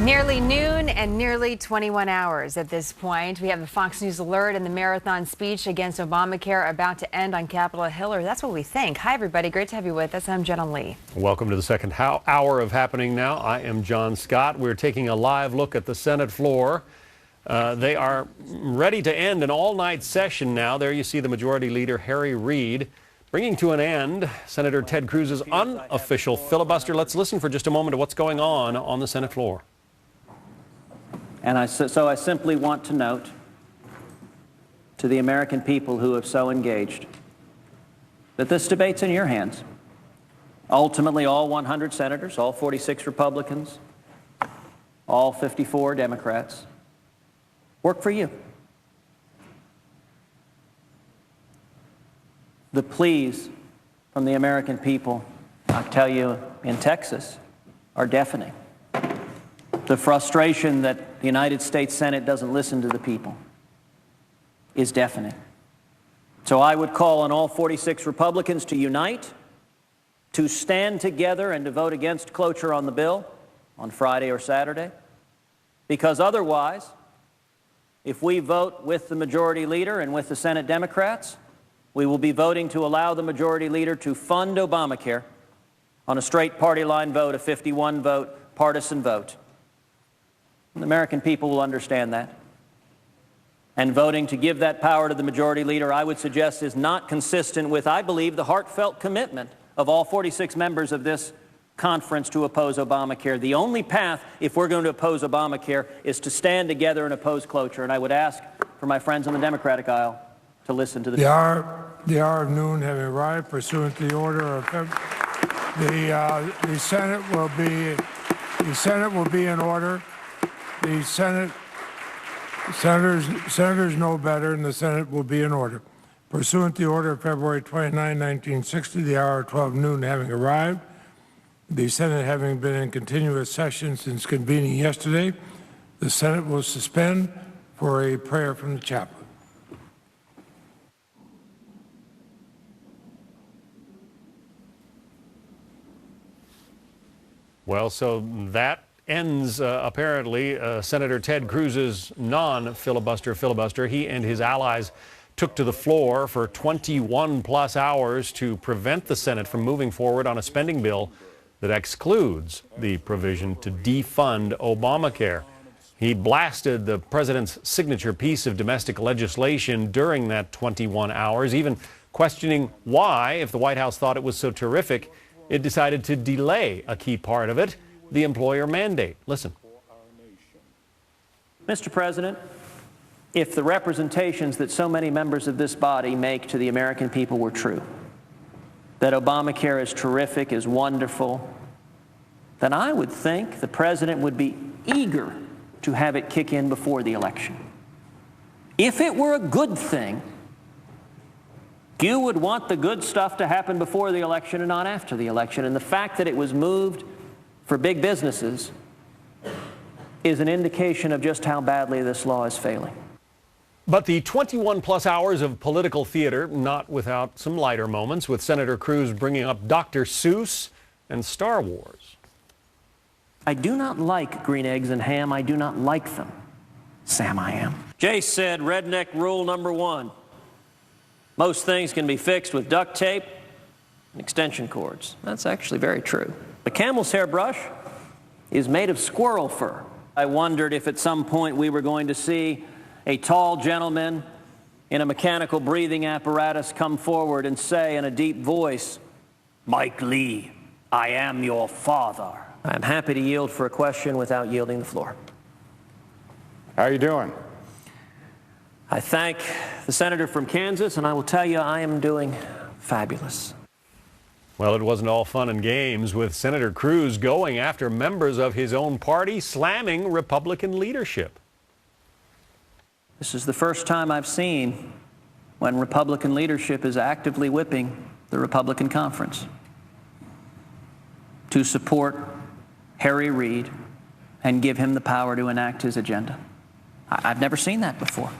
Nearly noon and nearly 21 hours at this point. We have the Fox News alert and the marathon speech against Obamacare about to end on Capitol Hill, or that's what we think. Hi, everybody. Great to have you with us. I'm Jenna Lee. Welcome to the second hour of Happening Now. I am John Scott. We're taking a live look at the Senate floor. They are ready to end an all-night session now. There you see the Majority Leader, Harry Reid, bringing to an end Senator Ted Cruz's unofficial filibuster. Let's listen for just a moment to what's going on the Senate floor. And so I simply want to note to the American people who have so engaged that this debate's in your hands. Ultimately, all 100 senators, all 46 Republicans, all 54 Democrats work for you. The pleas from the American people, I tell you, in Texas, are deafening. The frustration that the United States Senate doesn't listen to the people is deafening. So I would call on all 46 Republicans to unite, to stand together and to vote against cloture on the bill on Friday or Saturday, because otherwise, if we vote with the Majority Leader and with the Senate Democrats, we will be voting to allow the Majority Leader to fund Obamacare on a straight party line vote, a 51-vote partisan vote. The American people will understand that. And voting to give that power to the Majority Leader, I would suggest, is not consistent with, I believe, the heartfelt commitment of all 46 members of this conference to oppose Obamacare. The only path, if we're going to oppose Obamacare, is to stand together and oppose cloture. And I would ask for my friends on the Democratic aisle to listen to the hour of noon having arrived pursuant to the order of the Senate will be in order. The senators know better, and the Senate will be in order. Pursuant to the order of February 29, 1960, the hour of 12 noon having arrived, the Senate having been in continuous session since convening yesterday, the Senate will suspend for a prayer from the chaplain. Well, so that ends, apparently, Senator Ted Cruz's filibuster. He and his allies took to the floor for 21-plus hours to prevent the Senate from moving forward on a spending bill that excludes the provision to defund Obamacare. He blasted the president's signature piece of domestic legislation during that 21 hours, even questioning why, if the White House thought it was so terrific, it decided to delay a key part of it, the employer mandate. Listen. Mr. President, if the representations that so many members of this body make to the American people were true, that Obamacare is terrific, is wonderful, then I would think the president would be eager to have it kick in before the election. If it were a good thing, you would want the good stuff to happen before the election and not after the election. And the fact that it was moved for big businesses is an indication of just how badly this law is failing. But the 21-plus hours of political theater, not without some lighter moments, with Senator Cruz bringing up Dr. Seuss and Star Wars. I do not like green eggs and ham. I do not like them. Sam, I am. Jay said, redneck rule number one. Most things can be fixed with duct tape and extension cords. That's actually very true. The camel's hair brush is made of squirrel fur. I wondered if at some point we were going to see a tall gentleman in a mechanical breathing apparatus come forward and say in a deep voice, "Mike Lee, I am your father." I'm happy to yield for a question without yielding the floor. How are you doing? I thank the senator from Kansas, and I will tell you I am doing fabulous. Well, it wasn't all fun and games with Senator Cruz going after members of his own party, slamming Republican leadership. This is the first time I've seen when Republican leadership is actively whipping the Republican conference to support Harry Reid and give him the power to enact his agenda. I've never seen that before.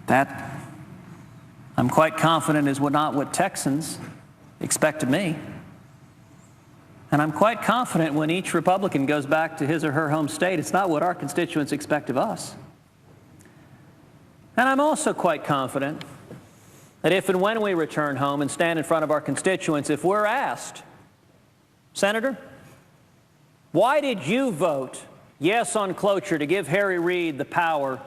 That, I'm quite confident, is not what Texans expect of me. And I'm quite confident when each Republican goes back to his or her home state, it's not what our constituents expect of us. And I'm also quite confident that if and when we return home and stand in front of our constituents, if we're asked, Senator, why did you vote yes on cloture to give Harry Reid the power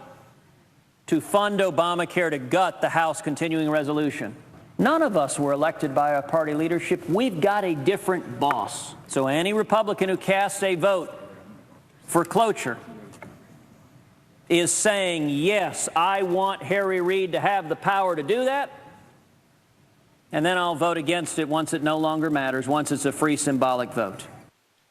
to fund Obamacare to gut the House continuing resolution? None of us were elected by our party leadership. We've got a different boss. So any Republican who casts a vote for cloture is saying, yes, I want Harry Reid to have the power to do that, and then I'll vote against it once it no longer matters, once it's a free symbolic vote.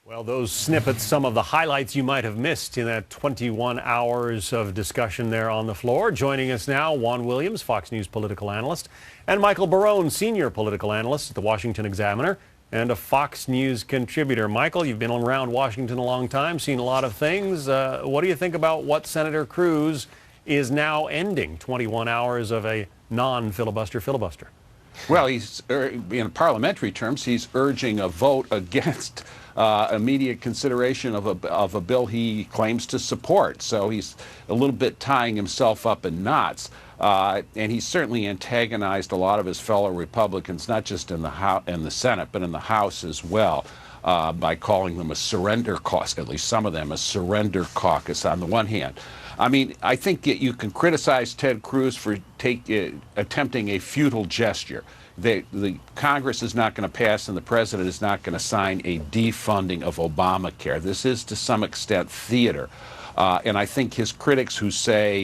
Well, those snippets, some of the highlights you might have missed in that 21 hours of discussion there on the floor. Joining us now, Juan Williams, Fox News political analyst, and Michael Barone, senior political analyst at the Washington Examiner and a Fox News contributor. Michael, you've been around Washington a long time, seen a lot of things. What do you think about what Senator Cruz is now ending, 21 hours of a non-filibuster filibuster? Well, he's, in parliamentary terms, he's urging a vote against immediate consideration of a bill he claims to support. So he's a little bit tying himself up in knots. And he's certainly antagonized a lot of his fellow Republicans, not just in the Senate, but in the House as well, by calling them a surrender caucus, at least some of them a surrender caucus on the one hand. I mean, I think you can criticize Ted Cruz for attempting a futile gesture. The Congress is not going to pass and the president is not going to sign a defunding of Obamacare. This is to some extent theater. And I think his critics who say,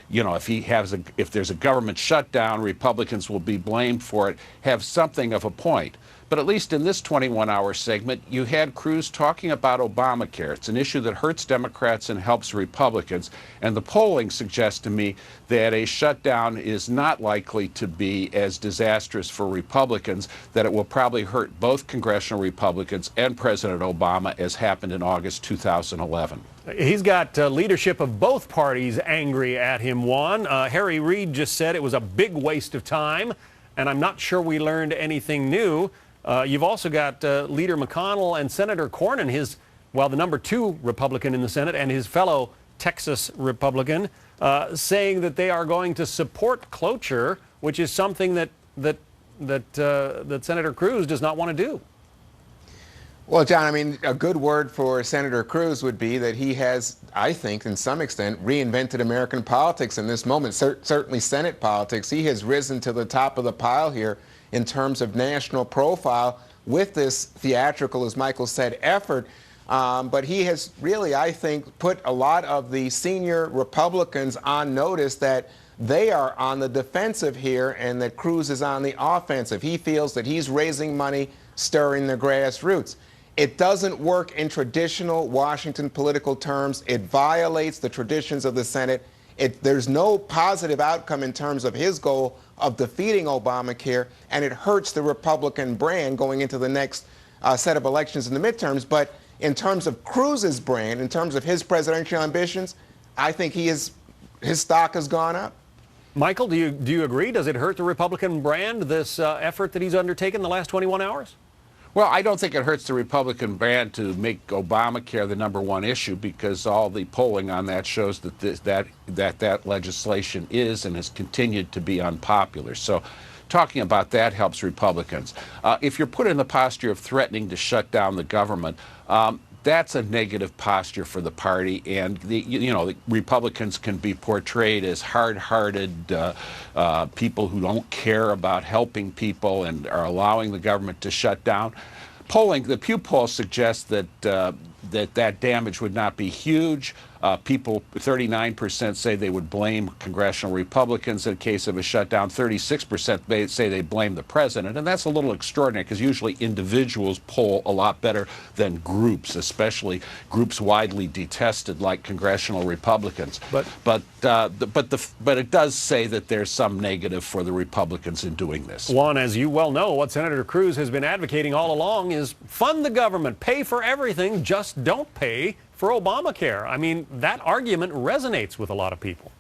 you know, if there's a government shutdown, Republicans will be blamed for it, have something of a point. But at least in this 21-hour segment, you had Cruz talking about Obamacare. It's an issue that hurts Democrats and helps Republicans. And the polling suggests to me that a shutdown is not likely to be as disastrous for Republicans, that it will probably hurt both congressional Republicans and President Obama, as happened in August 2011. He's got leadership of both parties angry at him, Juan. Harry Reid just said it was a big waste of time, and I'm not sure we learned anything new. You've also got Leader McConnell and Senator Cornyn, the number 2 Republican in the Senate, and his fellow Texas Republican, saying that they are going to support cloture, which is something that Senator Cruz does not want to do. Well, John, I mean, a good word for Senator Cruz would be that he has, I think, in some extent, reinvented American politics in this moment, certainly Senate politics. He has risen to the top of the pile here in terms of national profile with this theatrical, as Michael said, effort. But he has really, I think, put a lot of the senior Republicans on notice that they are on the defensive here and that Cruz is on the offensive. He feels that he's raising money, stirring the grassroots. It doesn't work in traditional Washington political terms. It violates the traditions of the Senate. There's no positive outcome in terms of his goal of defeating Obamacare, and it hurts the Republican brand going into the next set of elections in the midterms. But in terms of Cruz's brand, in terms of his presidential ambitions, I think his stock has gone up. Michael, do you agree? Does it hurt the Republican brand, this effort that he's undertaken the last 21 hours? Well, I don't think it hurts the Republican brand to make Obamacare the #1 issue, because all the polling on that shows that that legislation is and has continued to be unpopular. So talking about that helps Republicans. If you're put in the posture of threatening to shut down the government, that's a negative posture for the party, and the Republicans can be portrayed as hard-hearted people who don't care about helping people and are allowing the government to shut down. The Pew poll suggests that that damage would not be huge. 39% say they would blame congressional Republicans in case of a shutdown. 36% say they blame the president. And that's a little extraordinary, because usually individuals poll a lot better than groups, especially groups widely detested like congressional Republicans. But it does say that there's some negative for the Republicans in doing this. Juan, as you well know, what Senator Cruz has been advocating all along is fund the government, pay for everything, just don't pay for Obamacare. I mean, that argument resonates with a lot of people.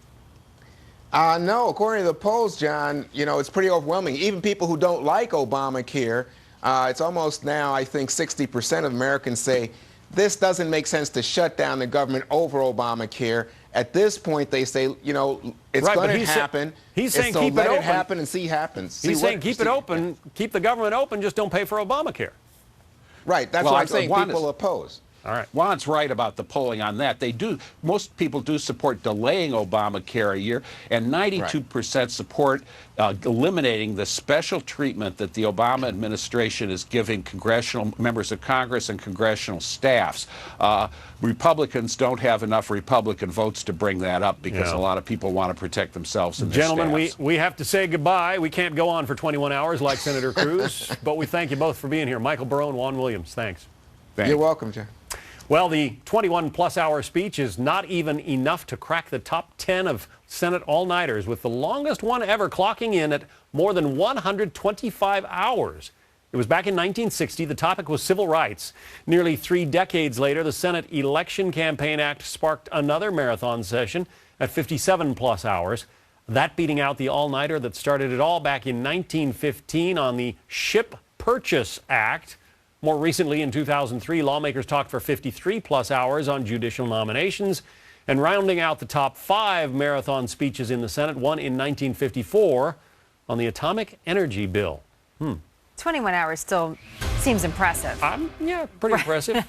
No, according to the polls, John, it's pretty overwhelming. Even people who don't like Obamacare It's almost now, I think, 60% of Americans say this doesn't make sense to shut down the government over Obamacare. At this point, they say, you know, it's Right, going but to happen. he's saying so keep it let open. it happen and see happens. He's saying keep it open, keep the government open, just don't pay for Obamacare. Right. That's Well, what I'm saying. People oppose. All right. Juan's right about the polling on that. They do. Most people do support delaying Obamacare a year, and 92% support eliminating the special treatment that the Obama administration is giving congressional members of Congress and congressional staffs. Republicans don't have enough Republican votes to bring that up because a lot of people want to protect themselves and their Gentlemen, staffs. we have to say goodbye. We can't go on for 21 hours like Senator Cruz, but we thank you both for being here. Michael Barone, Juan Williams, thanks. You're welcome, John. Well, the 21-plus-hour speech is not even enough to crack the top 10 of Senate all-nighters, with the longest one ever clocking in at more than 125 hours. It was back in 1960. The topic was civil rights. Nearly 3 decades later, the Senate Election Campaign Act sparked another marathon session at 57-plus hours, that beating out the all-nighter that started it all back in 1915 on the Ship Purchase Act. More recently, in 2003, lawmakers talked for 53-plus hours on judicial nominations. And rounding out the top 5 marathon speeches in the Senate, one in 1954 on the atomic energy bill. 21 hours still seems impressive. Yeah, pretty impressive.